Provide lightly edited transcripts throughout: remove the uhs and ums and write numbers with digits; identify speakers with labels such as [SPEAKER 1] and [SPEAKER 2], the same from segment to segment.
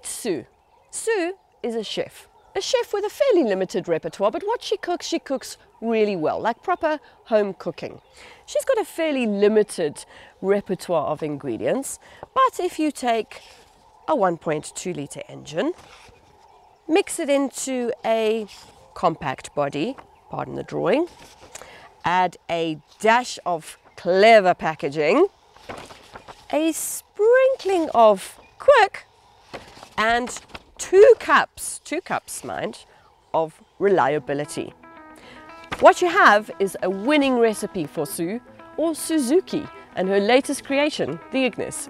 [SPEAKER 1] Meet Sue. Sue is a chef with a fairly limited repertoire, but what she cooks really well, like proper home cooking. She's got a fairly limited repertoire of ingredients, but if you take a 1.2 litre engine, mix it into a compact body, pardon the drawing, add a dash of clever packaging, a sprinkling of quick, and 2 cups mind, of reliability. What you have is a winning recipe for Sue, or Suzuki, and her latest creation, the Ignis.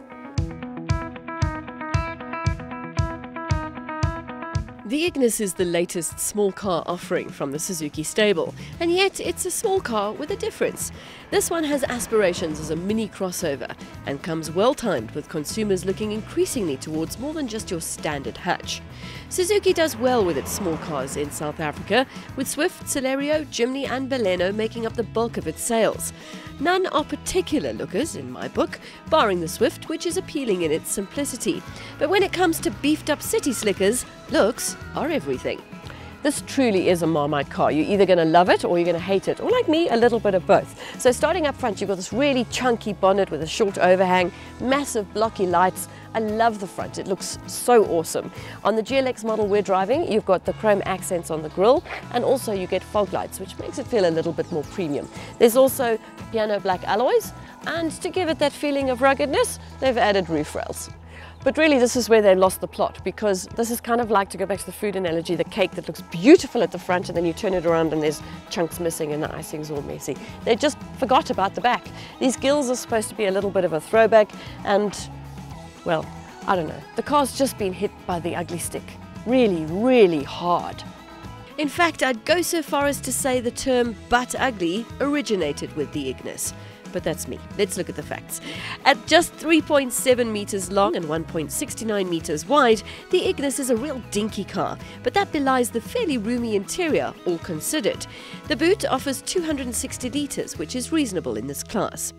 [SPEAKER 1] The Ignis is the latest small car offering from the Suzuki stable, and yet it's a small car with a difference. This one has aspirations as a mini crossover and comes well timed with consumers looking increasingly towards more than just your standard hatch. Suzuki does well with its small cars in South Africa, with Swift, Celerio, Jimny and Baleno making up the bulk of its sales. None are particular lookers in my book, barring the Swift, which is appealing in its simplicity. But when it comes to beefed up city slickers, looks are everything. This truly is a Marmite car. You're either going to love it or you're going to hate it, or like me, a little bit of both. So starting up front, you've got this really chunky bonnet with a short overhang, massive blocky lights. I love the front, it looks so awesome. On the GLX model we're driving, you've got the chrome accents on the grille, and also you get fog lights, which makes it feel a little bit more premium. There's also piano black alloys, and to give it that feeling of ruggedness, they've added roof rails. But really this is where they lost the plot, because this is kind of like, to go back to the food analogy, the cake that looks beautiful at the front and then you turn it around and there's chunks missing and the icing's all messy. They just forgot about the back. These gills are supposed to be a little bit of a throwback, and well, I don't know. The car's just been hit by the ugly stick. Really, really hard. In fact, I'd go so far as to say the term "butt ugly" originated with the Ignis. But that's me. Let's look at the facts. At just 3.7 meters long and 1.69 meters wide, the Ignis is a real dinky car, but that belies the fairly roomy interior, all considered. The boot offers 260 litres, which is reasonable in this class.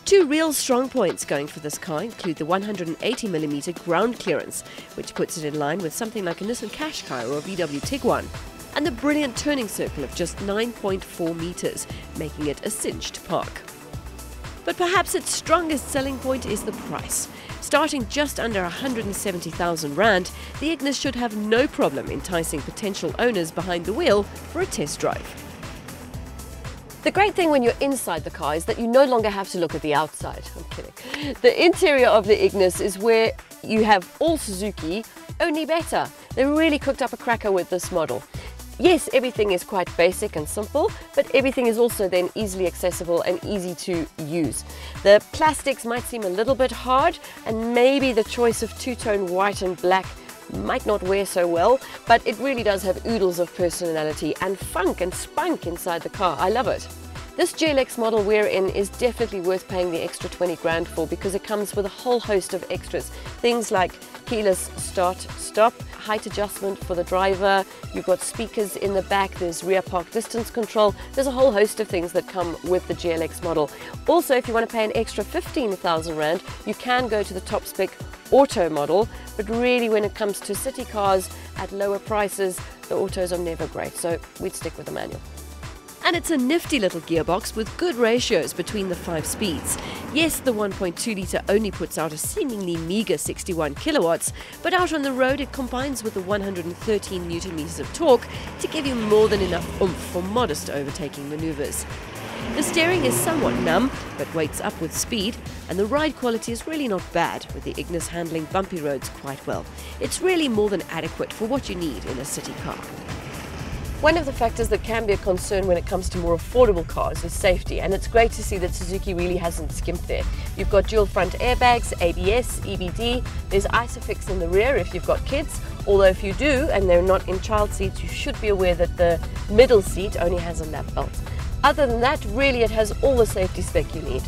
[SPEAKER 1] 2 real strong points going for this car include the 180mm ground clearance, which puts it in line with something like a Nissan Qashqai or a VW Tiguan, and the brilliant turning circle of just 9.4 meters, making it a cinch to park. But perhaps its strongest selling point is the price. Starting just under 170,000 Rand, the Ignis should have no problem enticing potential owners behind the wheel for a test drive. The great thing when you're inside the car is that you no longer have to look at the outside. I'm kidding. The interior of the Ignis is where you have all Suzuki, only better. They really cooked up a cracker with this model. Yes, everything is quite basic and simple, but everything is also then easily accessible and easy to use. The plastics might seem a little bit hard, and maybe the choice of two-tone white and black might not wear so well, but it really does have oodles of personality and funk and spunk inside the car. I love it. This GLX model we're in is definitely worth paying the extra 20 grand for, because it comes with a whole host of extras. Things like keyless start, stop, height adjustment for the driver, you've got speakers in the back, there's rear park distance control, there's a whole host of things that come with the GLX model. Also, if you want to pay an extra 15,000 Rand, you can go to the top spec auto model, but really when it comes to city cars at lower prices, the autos are never great, so we'd stick with the manual. And it's a nifty little gearbox with good ratios between the 5 speeds. Yes, the 1.2 litre only puts out a seemingly meagre 61 kilowatts, but out on the road it combines with the 113 newton meters of torque to give you more than enough oomph for modest overtaking maneuvers. The steering is somewhat numb, but weights up with speed, and the ride quality is really not bad, with the Ignis handling bumpy roads quite well. It's really more than adequate for what you need in a city car. One of the factors that can be a concern when it comes to more affordable cars is safety, and it's great to see that Suzuki really hasn't skimped there. You've got dual front airbags, ABS, EBD, there's ISOFIX in the rear if you've got kids, although if you do and they're not in child seats, you should be aware that the middle seat only has a lap belt. Other than that, really it has all the safety spec you need.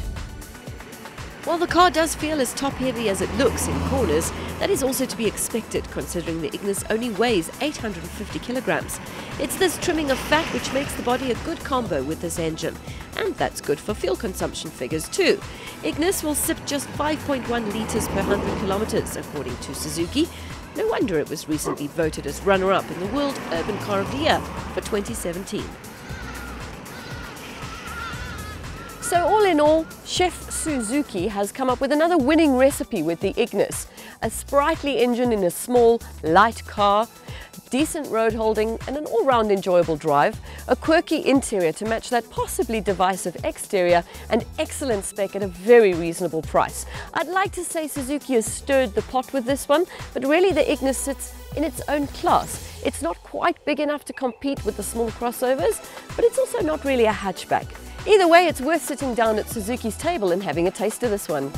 [SPEAKER 1] While the car does feel as top-heavy as it looks in corners, that is also to be expected considering the Ignis only weighs 850 kilograms. It's this trimming of fat which makes the body a good combo with this engine. And that's good for fuel consumption figures too. Ignis will sip just 5.1 litres per 100 kilometers according to Suzuki. No wonder it was recently voted as runner-up in the World Urban Car of the Year for 2017. So all in all, Chef Suzuki has come up with another winning recipe with the Ignis. A sprightly engine in a small, light car, decent road holding and an all-round enjoyable drive, a quirky interior to match that possibly divisive exterior, and excellent spec at a very reasonable price. I'd like to say Suzuki has stirred the pot with this one, but really the Ignis sits in its own class. It's not quite big enough to compete with the small crossovers, but it's also not really a hatchback. Either way, it's worth sitting down at Suzuki's table and having a taste of this one.